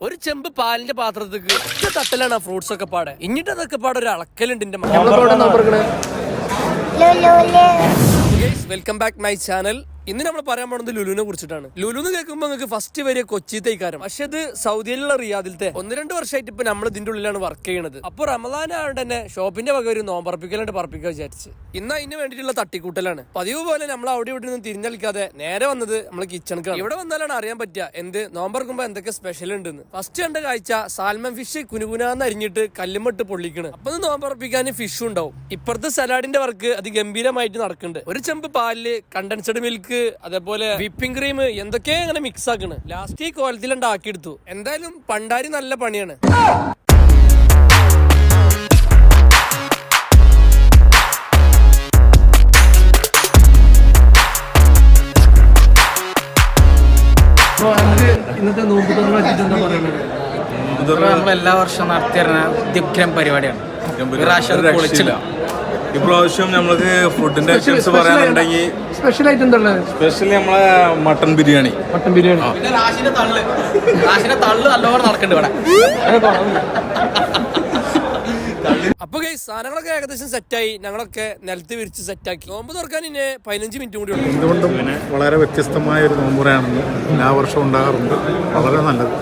ഒരു ചെമ്പ് പാലിന്റെ പാത്രത്തേക്ക് ഒറ്റ തട്ടലാണ് ആ ഫ്രൂട്ട്സ് ഒക്കെ പാടെ. ഇന്നിട്ട് അതൊക്കെ പാടെ ഒരു അളക്കലുണ്ട്. Welcome back my channel. ഇന്ന് നമ്മൾ പറയാൻ പോകുന്നത് ലുലുവിനെ കുറിച്ചിട്ടാണ്. ലുലു എന്ന് കേൾക്കുമ്പോൾ നിങ്ങൾക്ക് ഫസ്റ്റ് വരെ കൊച്ചിത്തേക്കാരം, പക്ഷെ ഇത് സൗദിയിലുള്ള റിയാദിലത്തെ 1-2 വർഷമായിട്ട് ഇപ്പൊ നമ്മൾ ഇതിന്റെ ഉള്ളിലാണ് വർക്ക് ചെയ്യണത്. അപ്പൊ റമദാനായോണ്ട് തന്നെ ഷോപ്പിന്റെ വക ഒരു നോമ്പറപ്പിക്കലായിട്ട് പറപ്പിക്കാൻ വിചാരിച്ച് ഇന്ന് അതിന് വേണ്ടിയിട്ടുള്ള തട്ടിക്കൂട്ടലാണ്. പതിവ് പോലെ നമ്മൾ അവിടെ ഇവിടെ നിന്ന് തിരിഞ്ഞളിക്കാതെ നേരെ വന്നത് നമ്മൾ കിച്ചണിക്കാണ്. ഇവിടെ വന്നാലാണ് അറിയാൻ പറ്റുക എന്ത് നോമ്പറക്കുമ്പോ എന്തൊക്കെ സ്പെഷ്യൽ ഉണ്ടെന്ന്. ഫസ്റ്റ് കണ്ട കാഴ്ച സാൽമൺ ഫിഷ് കുനുകുനാന്ന് അരിഞ്ഞിട്ട് കല്ലുമിട്ട് പൊള്ളിക്കണ്. അപ്പൊ നോമ്പറപ്പിക്കാൻ ഫിഷും ഉണ്ടാവും. ഇപ്പുറത്തെ സലാഡിന്റെ വർക്ക് അത് ഗംഭീരമായിട്ട് നടക്കുന്നുണ്ട്. ഒരു ചെമ്പ് പാലില് കണ്ടൻസ്ഡ് മിൽക്ക് അതേപോലെ വിപ്പിംഗ് ക്രീം എന്തൊക്കെയോ അങ്ങനെ മിക്സ് ആക്കണ്. ലാസ്റ്റ് ഈ കോലത്തിലുണ്ട് ആക്കിയെടുത്തു. എന്തായാലും പണ്ടാരി നല്ല പണിയാണ്. ഇന്നത്തെ നമ്മൾ എല്ലാ വർഷവും നടത്തിയിരുന്ന ദിഗ്രം പരിപാടിയാണ്. ഇപ്രാവശ്യം നമ്മൾക്ക് ഫുഡിന്റെ ഐറ്റംസ് പറയാനുണ്ടെങ്കിൽ സ്പെഷ്യൽ ആയിട്ട് സ്പെഷ്യലി നമ്മളെ മട്ടൻ ബിരിയാണി. നല്ലോണം നടക്കുന്നുണ്ട് ഇവിടെ. അപ്പൊ സാധനങ്ങളൊക്കെ ഏകദേശം സെറ്റായി. ഞങ്ങളൊക്കെ നിലത്ത് വിരിച്ച് സെറ്റാക്കി. നോമ്പ് തുറക്കാൻ ഇനി 15 മിനിറ്റ് കൂടി ഉണ്ട്. എന്തുകൊണ്ടും വളരെ വ്യത്യസ്തമായ ഒരു നോമ്പുറയാണെന്ന് എല്ലാ വർഷവും ഉണ്ടാകാറുണ്ട്. വളരെ നല്ലത്.